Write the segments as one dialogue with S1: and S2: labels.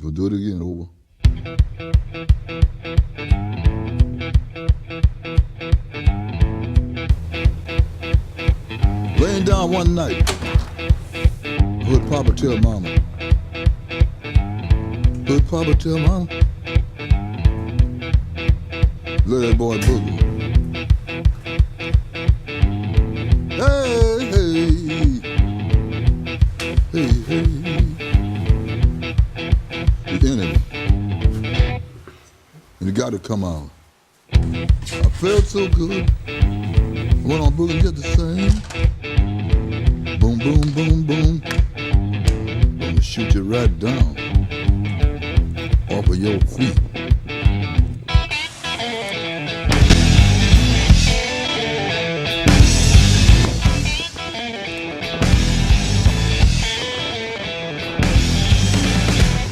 S1: Go do it again, over. Laying down one night, heard Papa tell Mama. Heard Papa tell Mama. Let that boy boogie. Hey, hey, hey, hey. The enemy. And it got to come out. I felt so good. I went on boogie just the same. Boom, boom, boom, boom. Gonna shoot you right down off of your feet.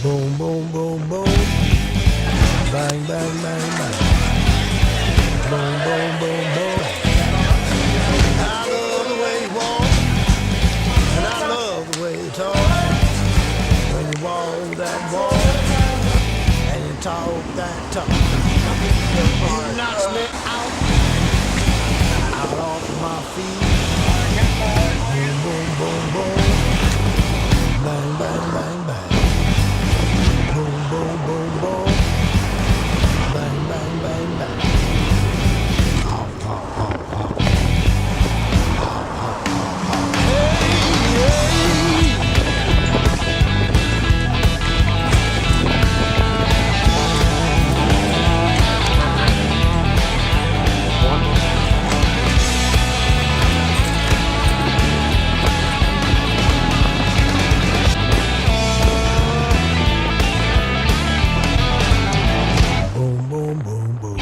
S2: Boom, boom, boom, boom. Bang, bang, bang, bang. Boom, boom, boom, boom. I love the way you walk, and I love the way you talk. When you walk that walk, and you talk that talk. You knocks me out off my feet. Boom, boom, boom, boom. Bang, bang, bang, bang. Boom, boom, boom, boom. Bang, bang, bang, bang. Ow, ow, ow, ow. Ow, ow, ow, ow. Hey, hey. Boom, boom, boom, boom.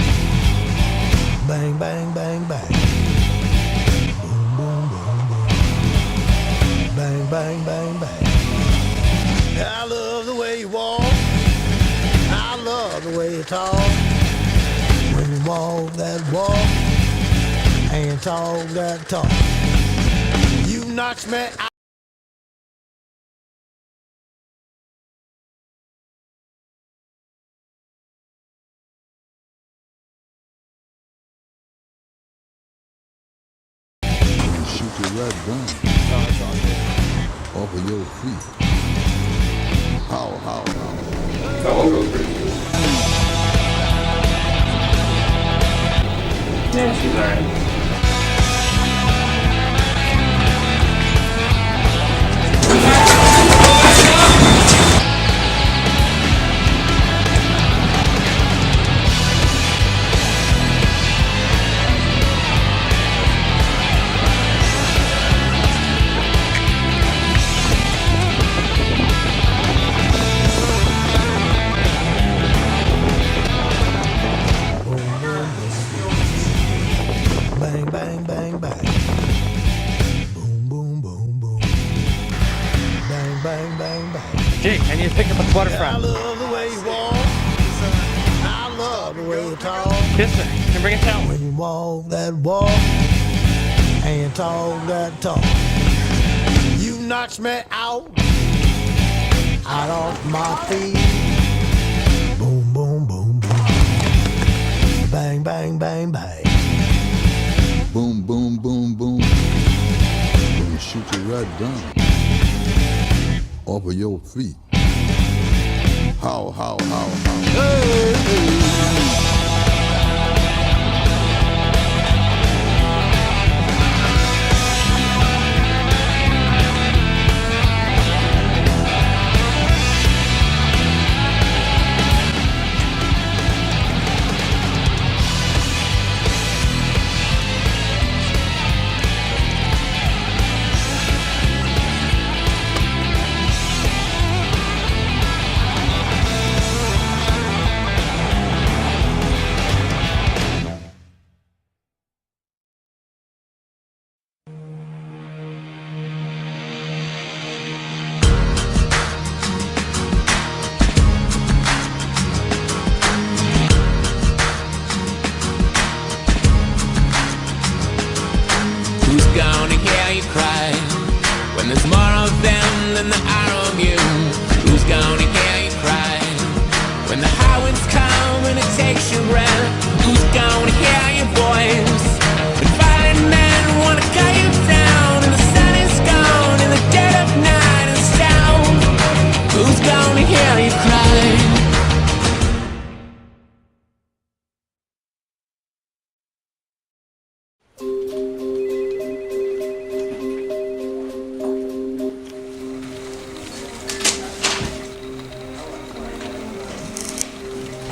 S2: Bang, bang, bang, bang. Boom, boom, boom, boom. Bang, bang, bang, bang. I love the way you walk. I love the way you talk. When you walk that walk and talk that talk. You knocks me out.
S1: Shoot you right down off of your feet. How?
S3: That one goes pretty good. Yeah, she's alright.
S2: Bang, bang, bang, bang. Boom, boom, boom, boom. Bang, bang, bang, bang.
S4: Jake, I need to pick up a
S2: I
S4: waterfront.
S2: love the way you walk. I love the way you talk.
S4: Kiss her. Can bring it down.
S2: When you walk that walk and you talk that talk. You knocks me out off my feet. Boom, boom, boom, boom. Bang, bang, bang, bang.
S1: Boom, boom, boom, boom. Gonna shoot you right down off of your feet. How? Hey, hey.
S5: When there's more of them than there are of you, who's gonna hear you cry?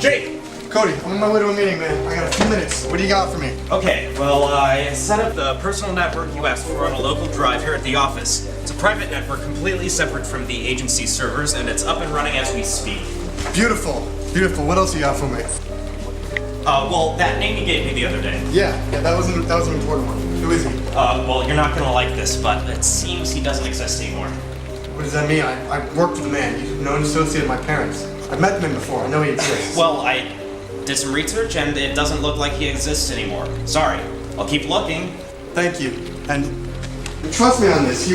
S5: Jake!
S6: Cody, I'm on my way to a meeting, man. I got a few minutes. What do you got for me?
S5: Okay, well, I set up the personal network you asked for on a local drive here at the office. It's a private network completely separate from the agency servers, and it's up and running as we speak.
S6: Beautiful. Beautiful. What else you got for me?
S5: Well, that name you gave me the other day.
S6: Yeah, that was an important one. Who is he?
S5: Well, you're not gonna like this, but it seems he doesn't exist anymore.
S6: What does that mean? I worked with the man. He's a known associate of my parents. I've met him before. I know he exists.
S5: Well, I did some research, and it doesn't look like he exists anymore. Sorry. I'll keep looking.
S6: Thank you. And trust me on this.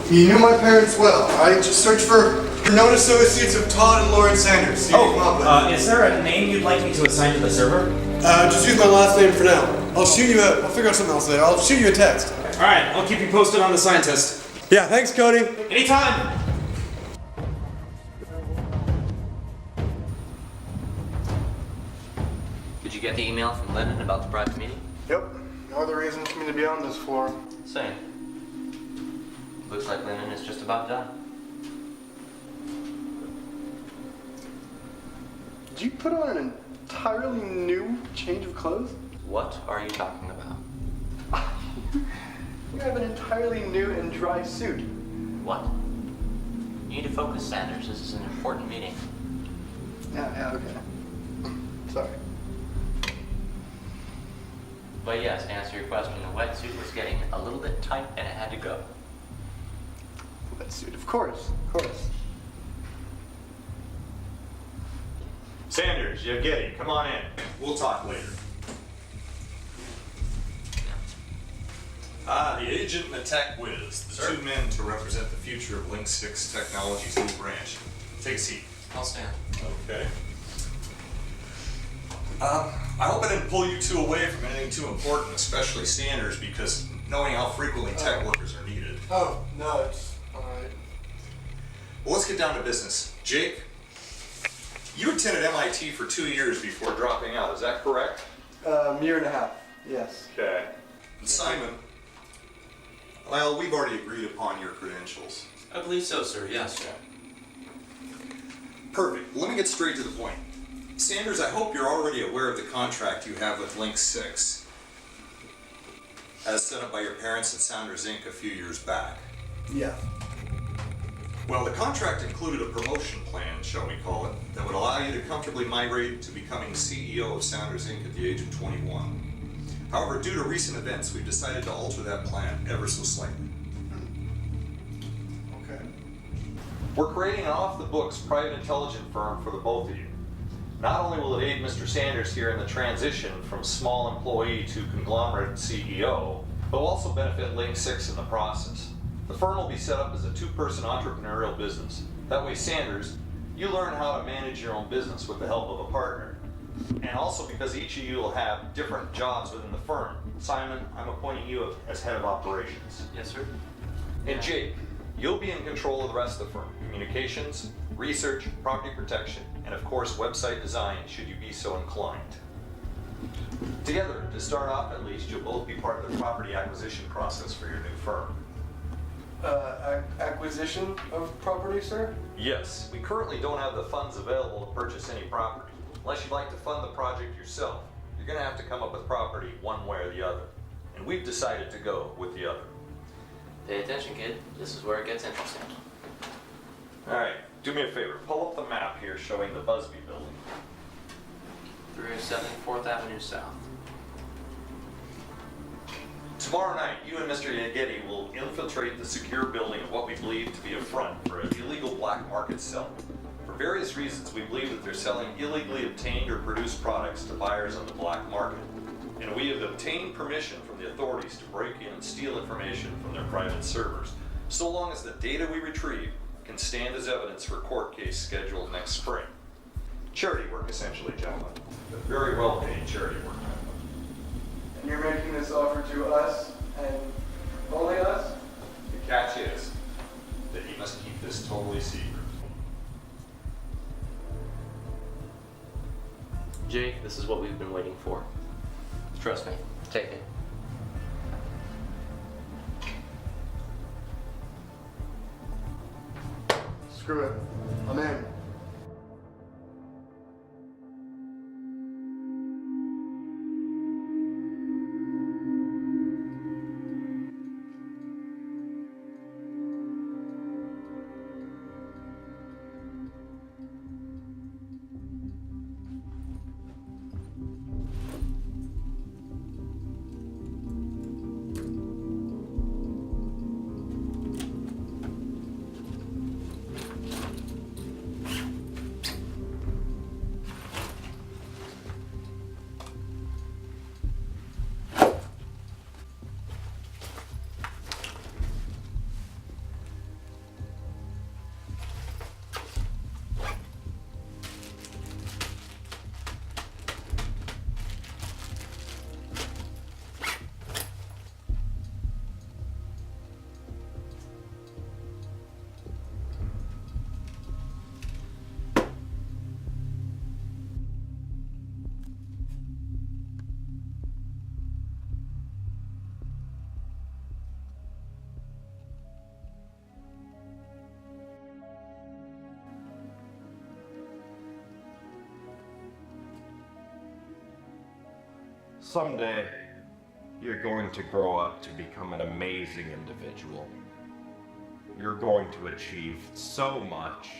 S6: He knew my parents well. I just searched for known associates of Todd and Lauren Sanders. See what you come up with.
S5: Is there a name you'd like me to assign to the server?
S6: Just use my last name for now. I'll figure out something else later. I'll shoot you a text.
S5: Alright, I'll keep you posted on the scientist.
S6: Yeah, thanks, Cody.
S5: Anytime!
S7: Did you get the email from Lennon about the private meeting?
S6: Yep. No other reason for me to be on this floor.
S7: Same. Looks like Lennon is just about done.
S6: Did you put on an entirely new change of clothes?
S7: What are you talking about?
S6: You have an entirely new and dry suit.
S7: What? You need to focus, Sanders. This is an important meeting.
S6: Yeah, okay. Sorry.
S7: But yes, to answer your question, the wetsuit was getting a little bit tight and it had to go.
S6: Wetsuit, of course.
S8: Sanders, Yevgeny, come on in. We'll talk later. The agent and the tech whiz, the two men to represent the future of LinkSix Technology's new branch. Take a seat.
S7: I'll stand.
S8: Okay. I hope I didn't pull you two away from anything too important, especially Sanders, because knowing how frequently tech workers are needed.
S6: Oh, no, it's alright.
S8: Well, let's get down to business. Jake, you attended MIT for 2 years before dropping out, is that correct?
S6: Year and a half, yes.
S8: Okay. And Simon, well, we've already agreed upon your credentials.
S7: I believe so, sir. Yes, sir.
S8: Perfect. Let me get straight to the point. Sanders, I hope you're already aware of the contract you have with LinkSix, as set up by your parents at Sounders Inc. a few years back.
S6: Yeah.
S8: Well, the contract included a promotion plan, shall we call it, that would allow you to comfortably migrate to becoming CEO of Sounders Inc. at the age of 21. However, due to recent events, we've decided to alter that plan ever so slightly.
S6: Okay.
S8: We're creating an off-the-books private intelligence firm for the both of you. Not only will it aid Mr. Sanders here in the transition from small employee to conglomerate CEO, but will also benefit LinkSix in the process. The firm will be set up as a two-person entrepreneurial business. That way, Sanders, you learn how to manage your own business with the help of a partner. And also because each of you will have different jobs within the firm. Simon, I'm appointing you as head of operations.
S7: Yes, sir.
S8: And Jake, you'll be in control of the rest of the firm. Communications, research, property protection, and of course website design should you be so inclined. Together, to start off at least, you'll both be part of the property acquisition process for your new firm.
S6: Acquisition of property, sir?
S8: Yes, we currently don't have the funds available to purchase any property. Unless you'd like to fund the project yourself, you're going to have to come up with property one way or the other. And we've decided to go with the other.
S7: Pay attention, kid. This is where it gets interesting.
S8: All right, do me a favor. Pull up the map here showing the Busby building.
S7: 307 4th Avenue South.
S8: Tomorrow night, you and Mr. Yevgeny will infiltrate the secure building of what we believe to be a front for an illegal black market seller. For various reasons, we believe that they're selling illegally obtained or produced products to buyers on the black market. And we have obtained permission from the authorities to break in and steal information from their private servers, so long as the data we retrieve can stand as evidence for a court case scheduled next spring. Charity work, essentially, gentlemen. But very well-paid charity work.
S6: And you're making this offer to us and only us?
S8: The catch is that you must keep this totally secret.
S7: Jake, this is what we've been waiting for. Trust me. Take it.
S6: Screw it. I'm in.
S9: Someday, you're going to grow up to become an amazing individual. You're going to achieve so much.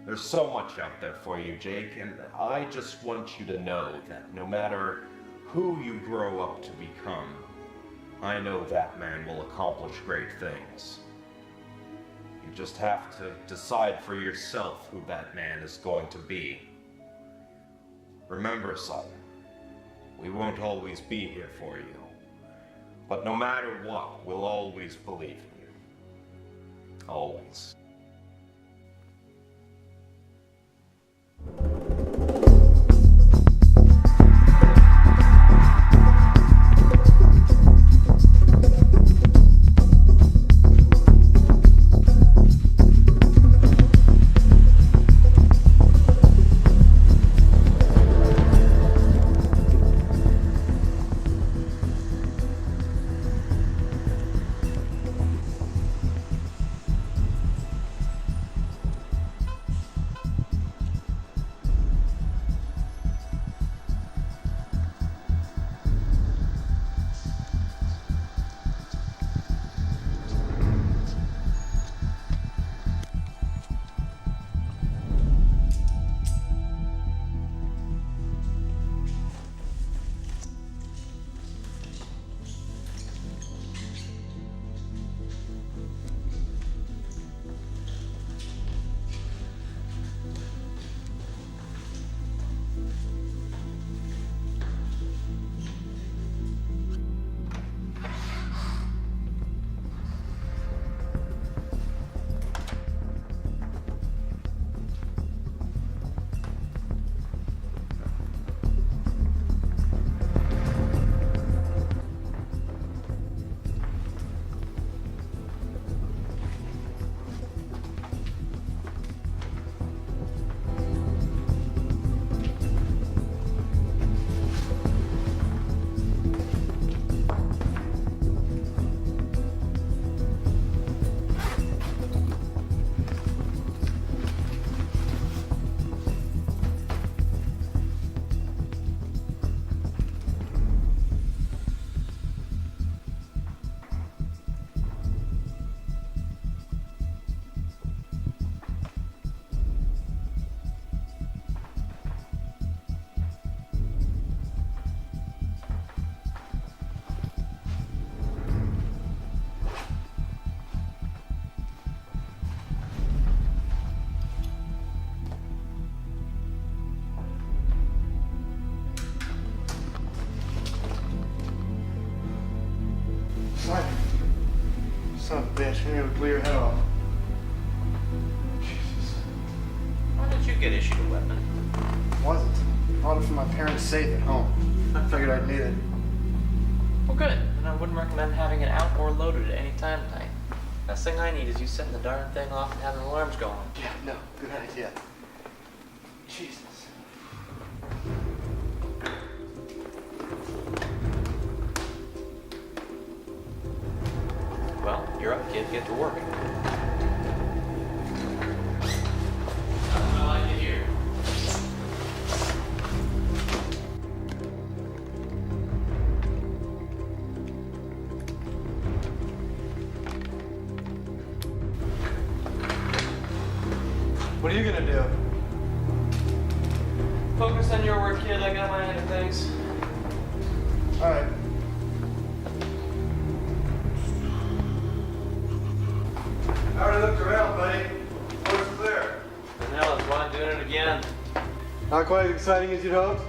S9: There's so much out there for you, Jake, and I just want you to know that no matter who you grow up to become, I know that man will accomplish great things. You just have to decide for yourself who that man is going to be. Remember, son, we won't always be here for you. But no matter what, we'll always believe in you. Always.
S6: Simon. Son of a bitch, we need to blew your head off. Jesus.
S7: Why did you get issued a weapon?
S6: Wasn't. Bought it from my parents' safe at home. I figured I'd need it.
S7: Well, good. And I wouldn't recommend having it out or loaded at any time tonight. Best thing I need is you setting the darn thing off and having alarms going.
S6: Yeah, no, good idea. Jesus.
S7: Well, you're up, kid. Get to work. I like it here.
S6: What are you gonna do?
S7: Focus on your work, kid. I got my end of things.
S6: Alright. I already looked around, buddy. What's clear?
S7: And hell, is Ron doing it again?
S6: Not quite as exciting as you'd hoped?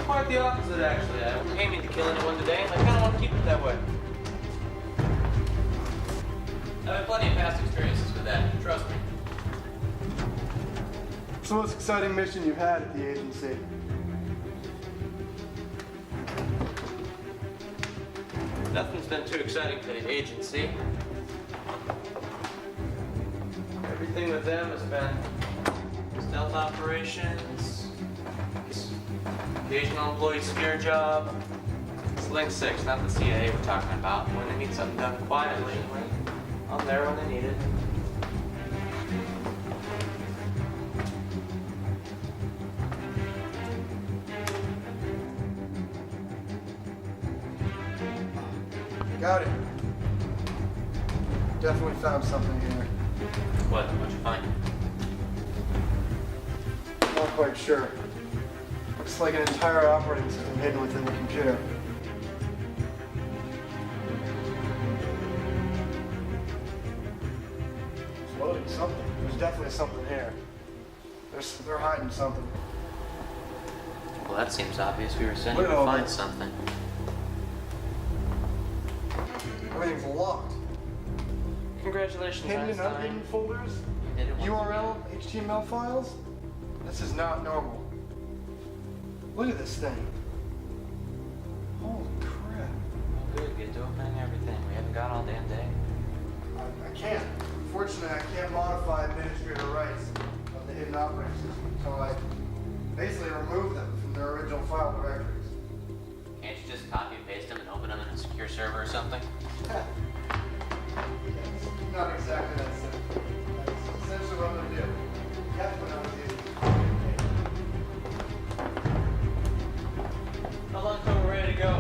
S7: Quite the opposite, actually. I wasn't aiming to kill anyone today, and I kind of want to keep it that way. I've had plenty of past experiences with that, trust me.
S6: What's the most exciting mission you've had at the agency?
S7: Nothing's been too exciting for the agency. Everything with them has been stealth operations, occasional employee scare job. It's LinkSix, not the CIA we're talking about. When they need something done quietly, I'm there when they need it.
S6: Got it. Definitely found something here.
S7: What'd you find?
S6: Not quite sure. Looks like an entire operating system hidden within the computer. It's loading something. There's definitely something here. They're hiding something.
S7: Well, that seems obvious. We were sent
S6: Look
S7: here
S6: at
S7: to
S6: all
S7: find
S6: this.
S7: something.
S6: Everything's locked.
S7: Congratulations,
S6: Hidden and
S7: Einstein.
S6: unhidden folders,
S7: You did it once
S6: URL,
S7: again.
S6: HTML files. This is not normal. Look at this thing. Holy crap.
S7: Oh, good. Get to opening everything. We haven't got all damn day.
S6: I can't. Unfortunately, I can't modify administrator rights of the hidden operating system until I basically remove them from their original file directories.
S7: Can't you just copy and paste them and open them in a secure server or something?
S6: Yes, not exactly that simple. That's essentially what I'm going to do. That's what I'm going to do.
S7: How long till we're ready to go?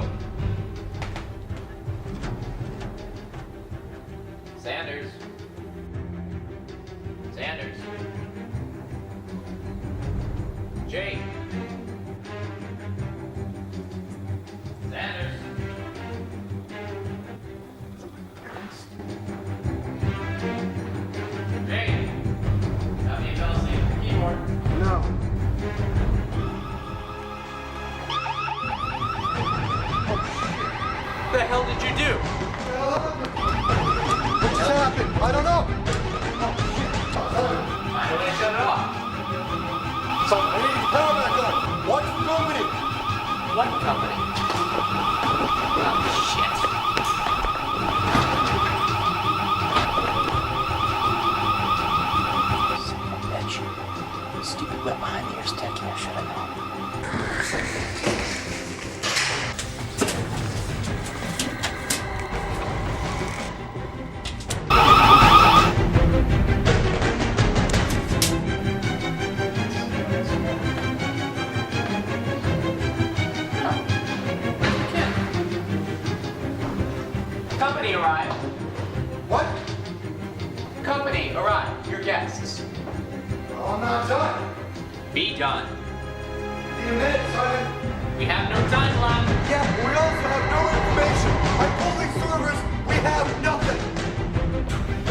S7: Sanders. Sanders. Jake. Sanders. Jake. Got me fell asleep at the keyboard.
S6: No.
S7: What the hell did you do?
S6: What just happened? I don't know.
S7: Why did I shut it off?
S6: So I need the power back on. What company?
S7: What company? Oh, shit.
S10: Bitch. Stupid wet behind the ears tech here, should I know?
S7: Company arrived.
S6: What?
S7: Company arrived. Your guests.
S6: Well, I'm not done.
S7: Be done.
S6: Need a minute, Simon.
S7: We have no time left.
S6: Yeah, but we also have no information. I pulled these servers. We have nothing.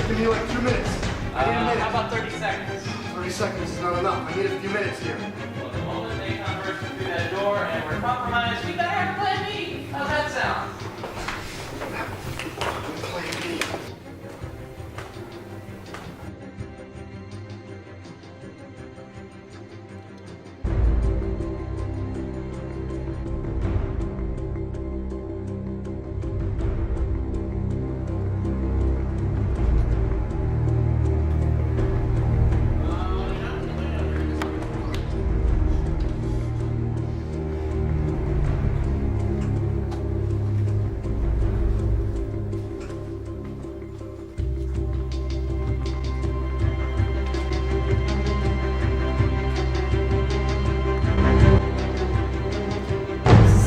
S6: Give me like 2 minutes. I need a minute.
S7: How about 30 seconds?
S6: 30 seconds is not enough. I need a few minutes here.
S7: Well, the moment they come bursting through that door and we're compromised, we better have a plan B. How's that sound?
S6: Plan B.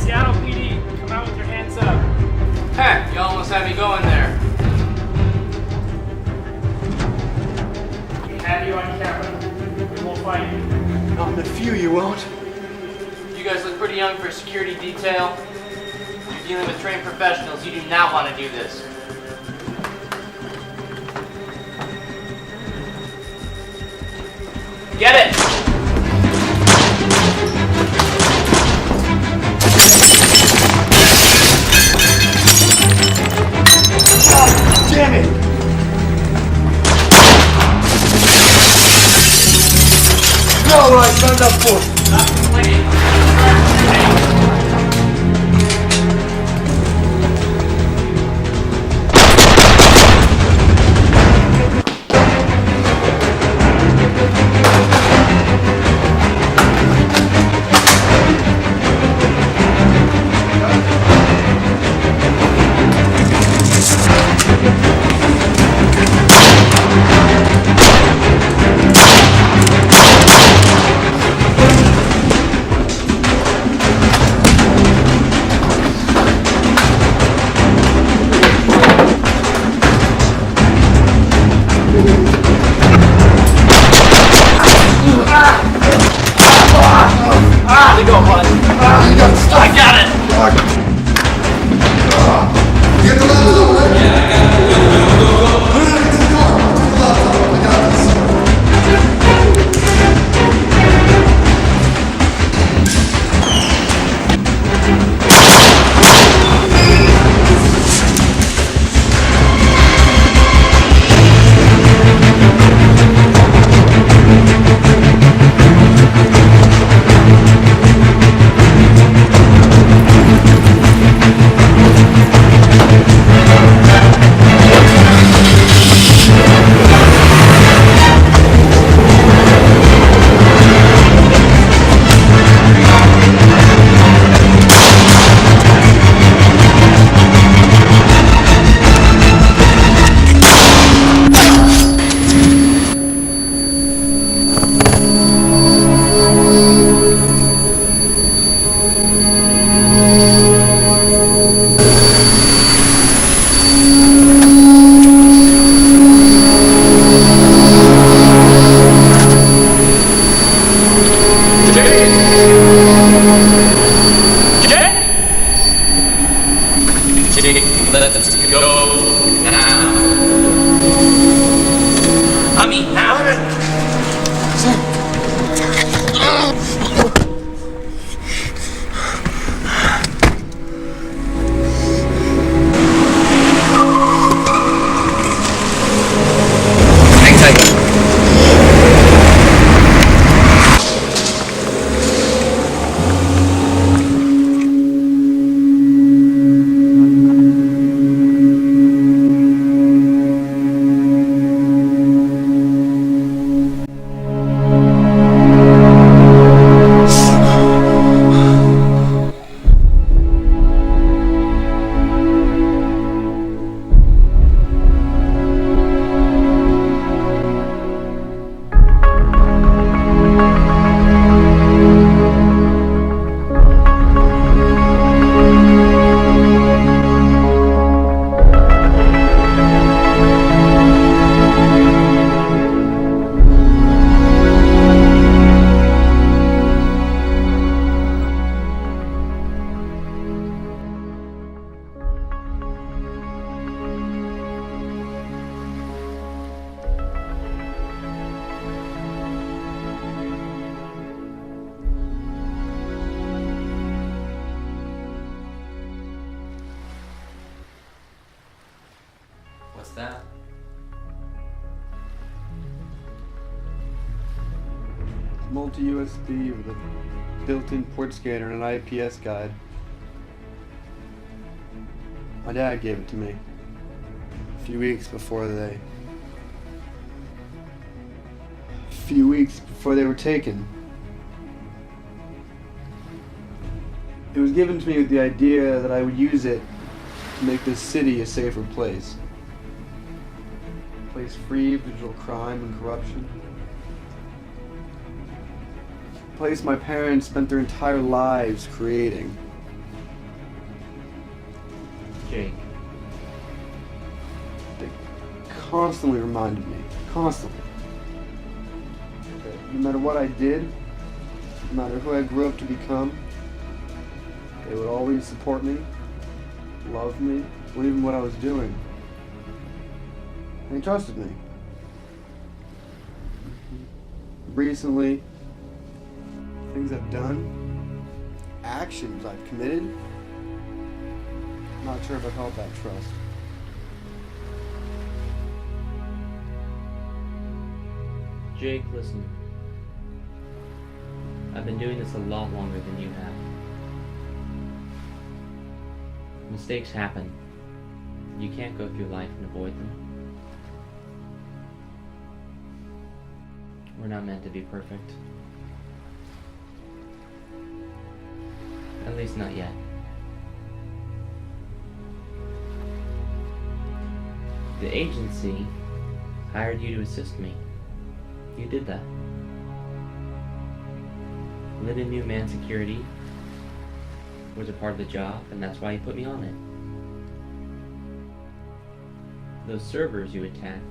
S4: Seattle PD, come out with your hands up.
S7: Heck, you almost had me going there.
S4: We have you on camera. We will find you.
S6: Not in a few, you won't.
S7: You guys look pretty young for a security detail. You're dealing with trained professionals. You do not want to do this. Get it!
S6: Damn it! Not what I signed up for. I got it! You get the laptop, right? Yeah, I got it. Go. No, get to the car. Take the laptop. I got this.
S5: Let's go now. I mean now. Hang tight. What's that?
S6: Multi-USB with a built-in port scanner and an IPS guide. My dad gave it to me a few weeks before they were taken. It was given to me with the idea that I would use it to make this city a safer place. A place free of digital crime and corruption. A place my parents spent their entire lives creating.
S10: Jake.
S6: They constantly reminded me. Constantly. That no matter what I did, no matter who I grew up to become, they would always support me, love me, believe in what I was doing. And they trusted me. Recently, things I've done, actions I've committed, I'm not sure if I've held that trust.
S10: Jake, listen. I've been doing this a lot longer than you have. Mistakes happen. You can't go through life and avoid them. We're not meant to be perfect. At least not yet. The agency hired you to assist me. You did that. Lyndon knew man security was a part of the job, and that's why he put me on it. Those servers you attacked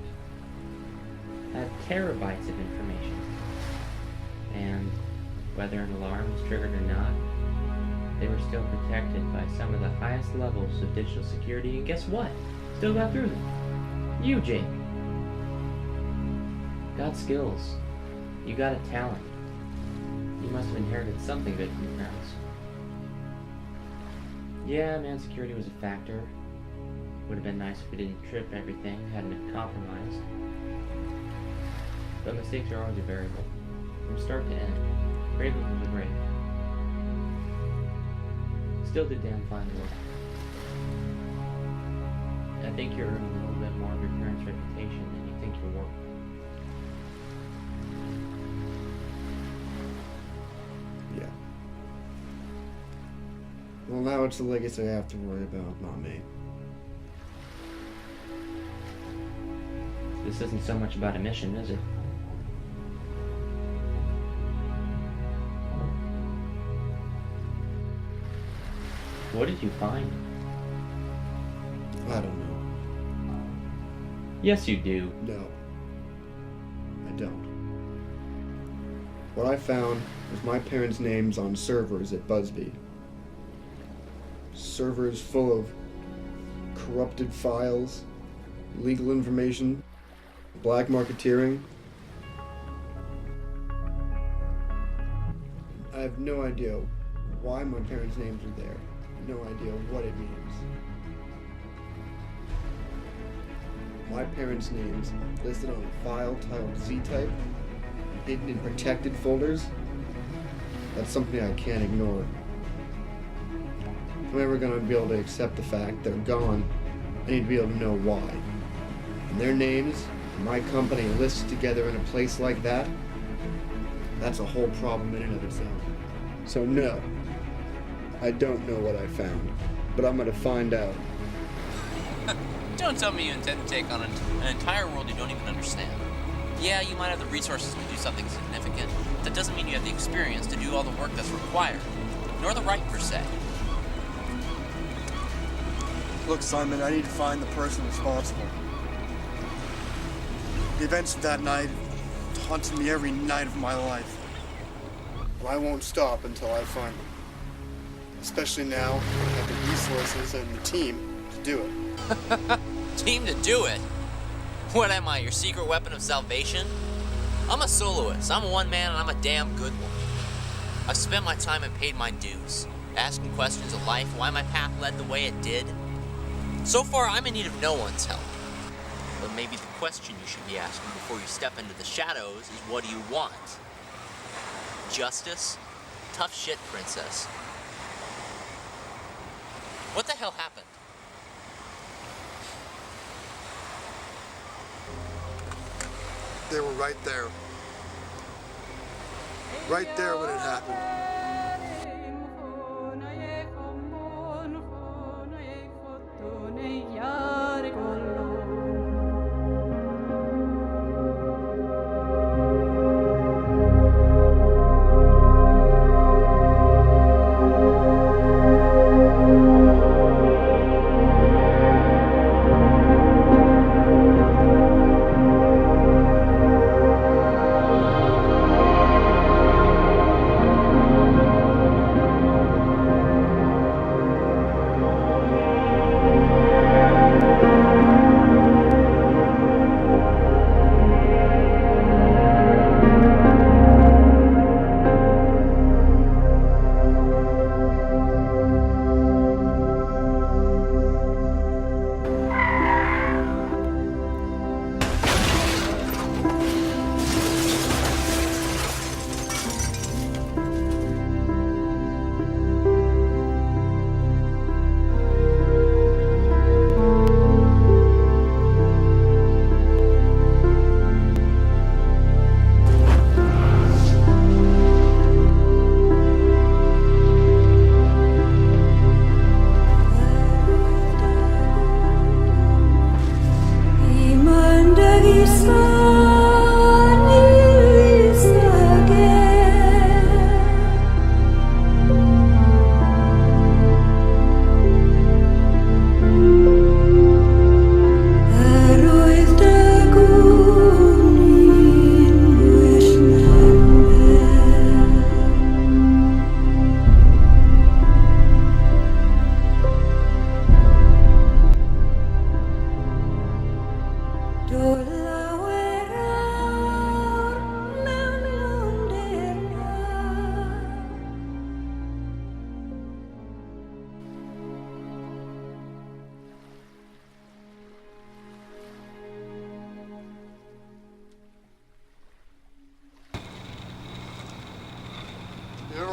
S10: had terabytes of information, and whether an alarm was triggered or not,
S11: They were still protected by some of the highest levels of digital security, and guess what? Still got through them. You, Jake. Got skills. You got a talent. You must have inherited something good from your parents. Yeah, man, security was a factor. Would have been nice if we didn't trip everything, hadn't been compromised. But mistakes are always a variable. From start to end. Grave was a grave. Still did damn fine work. I think you're earning a little bit more of your parents' reputation than you think you're worth.
S6: Yeah. Well, now it's the legacy I have to worry about, not me.
S11: This isn't so much about a mission, is it? What did you find?
S6: I don't know.
S11: Yes, you do.
S6: No. I don't. What I found was my parents' names on servers at BuzzFeed. Servers full of corrupted files, legal information, black marketeering. I have no idea why my parents' names are there. No idea what it means. My parents' names listed on a file titled Z-Type, hidden in protected folders. That's something I can't ignore. If I'm ever gonna be able to accept the fact they're gone, I need to be able to know why. And their names, my company listed together in a place like that, that's a whole problem in and of itself. So no, I don't know what I found, but I'm gonna find out.
S10: Don't tell me you intend to take on an entire world you don't even understand. Yeah, you might have the resources to do something significant, but that doesn't mean you have the experience to do all the work that's required, nor the right per se.
S6: Look, Simon, I need to find the person responsible. The events of that night haunted me every night of my life. But I won't stop until I find them. Especially now, I have the resources and the team to do it.
S10: Team to do it? What am I, your secret weapon of salvation? I'm a soloist, I'm a one man, and I'm a damn good one. I've spent my time and paid my dues, asking questions of life, why my path led the way it did. So far, I'm in need of no one's help. But maybe the question you should be asking before you step into the shadows is, what do you want? Justice? Tough shit, princess. What the hell happened?
S6: They were right there. Right there when it happened.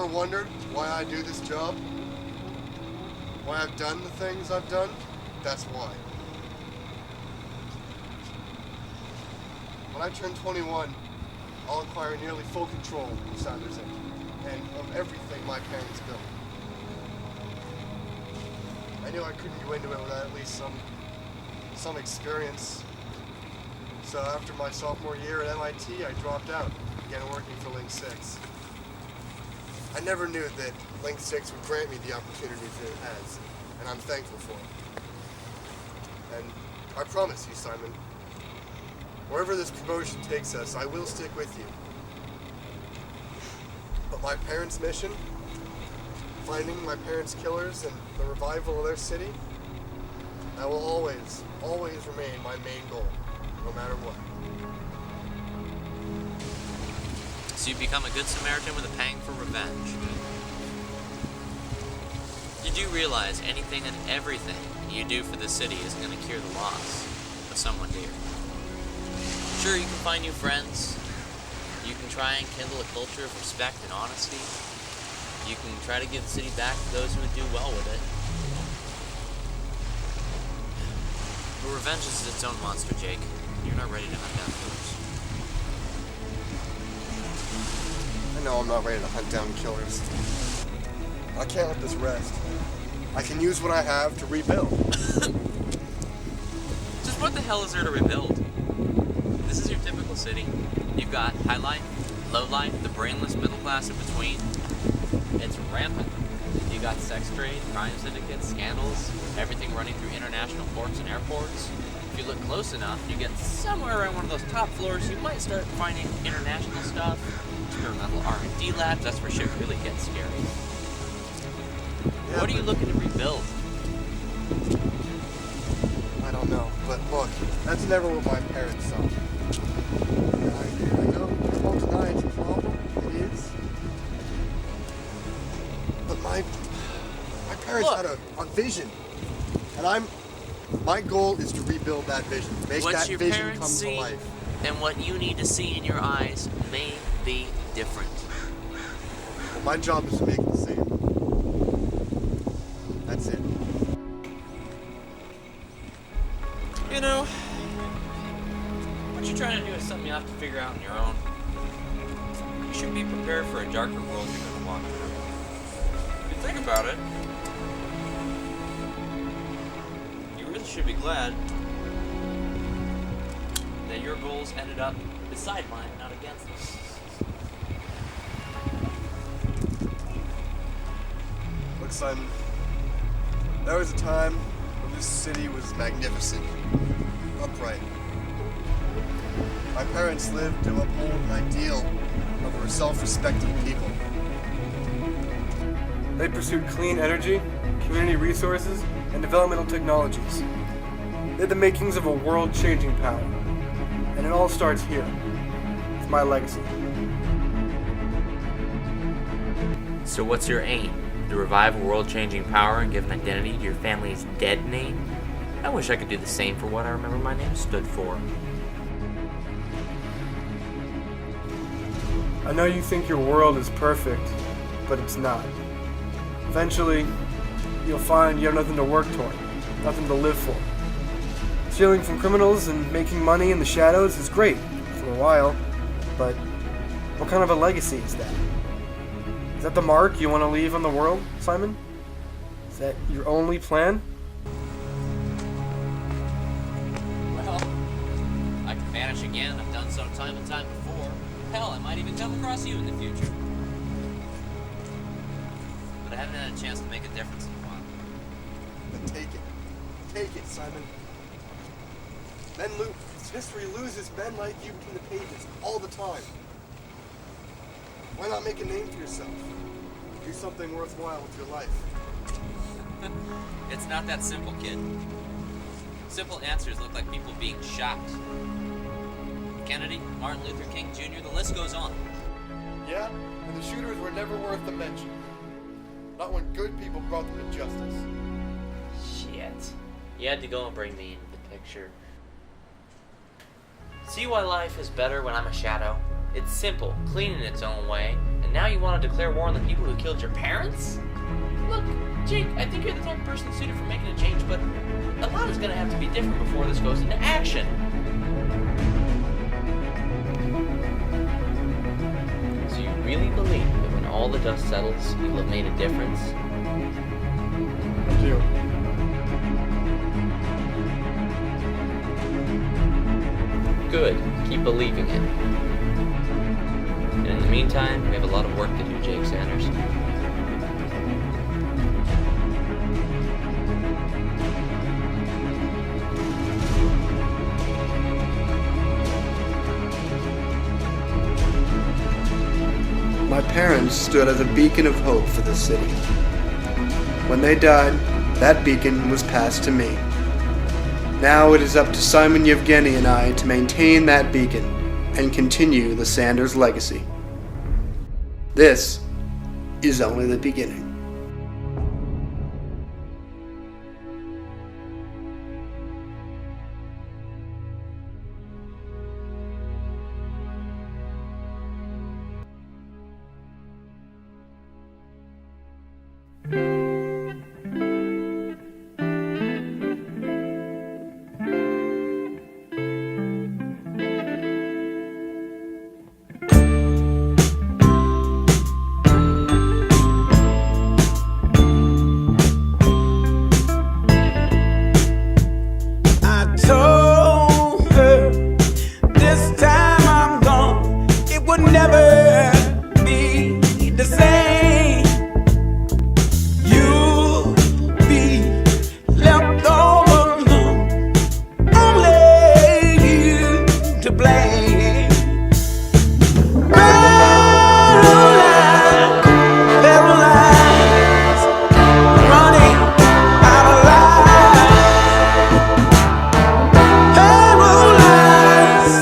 S12: wondered why I do this job? Why I've done the things I've done? That's why. When I turn 21, I'll acquire nearly full control of Sanders Inc. and of everything my parents built. I knew I couldn't go into it without at least some experience. So after my sophomore year at MIT, I dropped out and began working for LinkSix. I never knew that LinkSix would grant me the opportunities that it has, and I'm thankful for it. And I promise you, Simon, wherever this promotion takes us, I will stick with you. But my parents' mission, finding my parents' killers and the revival of their city, that will always, always remain my main goal, no matter what.
S10: So you become a good Samaritan with a pang for revenge. You do realize anything and everything you do for the city isn't going to cure the loss of someone dear. Sure, you can find new friends. You can try and kindle a culture of respect and honesty. You can try to give the city back to those who would do well with it. But revenge is its own monster, Jake. You're not ready to hunt down killers.
S12: I know I'm not ready to hunt down killers. I can't let this rest. I can use what I have to rebuild.
S10: Just what the hell is there to rebuild? This is your typical city. You've got high life, low life, the brainless middle class in between. It's rampant. You got sex trade, crime syndicates, scandals, everything running through international ports and airports. If you look close enough, you get somewhere around one of those top floors, you might start finding international stuff, experimental R&D labs. That's where shit really gets scary.
S12: Yeah,
S10: what are you looking to rebuild?
S12: I don't know, but look, that's never what my parents saw. I know you won't deny it's a problem. It is. But my parents had a vision, and my goal is to rebuild that vision, make
S10: What
S12: that
S10: your
S12: vision
S10: parents
S12: come
S10: see
S12: to life.
S10: and what you need to see in your eyes may be different.
S12: Well, my job is to make it the same. That's it.
S10: You know, what you're trying to do is something you have to figure out on your own. You should be prepared for a darker world you're going to walk through. If you think about it, you really should be glad that your goals ended up beside mine, not against them.
S12: Look, Simon, there was a time when this city was magnificent, upright. My parents lived to uphold an ideal of a self-respecting people.
S6: They pursued clean energy, community resources, and developmental technologies. They had the makings of a world-changing power. And it all starts here. It's my legacy.
S11: So what's your aim? To revive a world-changing power and give an identity to your family's dead name? I wish I could do the same for what I remember my name stood for.
S6: I know you think your world is perfect, but it's not. Eventually, you'll find you have nothing to work toward, nothing to live for. Stealing from criminals and making money in the shadows is great for a while, but what kind of a legacy is that? Is that the mark you want to leave on the world, Simon? Is that your only plan?
S10: Well, I can vanish again. I've done so time and time before. Hell, I might even come across you in the future. But I haven't had a chance to make a difference in a while.
S12: Then take it. Take it, Simon. History loses men like you between the pages all the time. Why not make a name for yourself? Do something worthwhile with your life.
S10: It's not that simple, kid. Simple answers look like people being shot. Kennedy, Martin Luther King Jr., the list goes on.
S12: Yeah, and the shooters were never worth the mention. Not when good people brought them to justice.
S11: Shit. You had to go and bring me into the picture. See why life is better when I'm a shadow? It's simple, clean in its own way, and And now you want to declare war on the people who killed your parents? Look, Jake, I think you're the type of person suited for making a change, but a lot is going to have to be different before this goes into action. So you really believe that when all the dust settles, you'll have made a difference?
S12: I do.
S11: Good. Keep believing it. And in the meantime, we have a lot of work to do, Jake Sanders.
S6: My parents stood as a beacon of hope for the city. When they died, that beacon was passed to me. Now it is up to Simon Yevgeny and I to maintain that beacon and continue the Sanders legacy. This is only the beginning.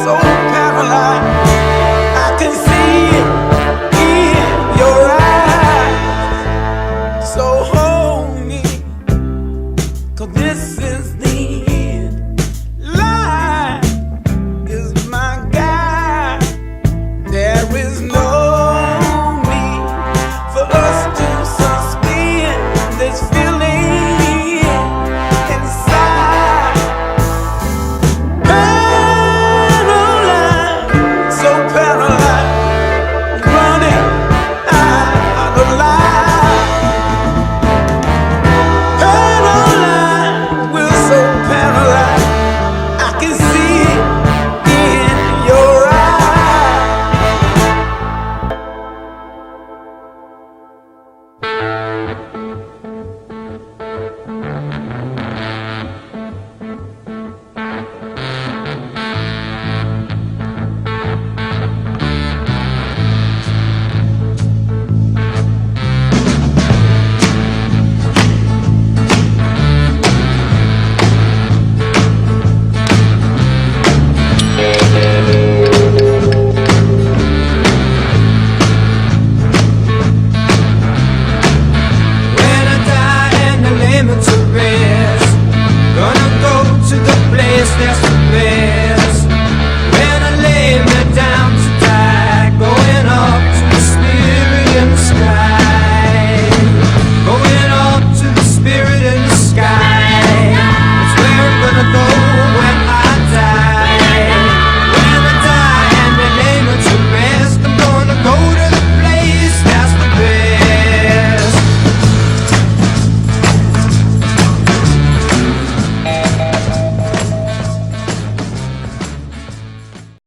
S13: So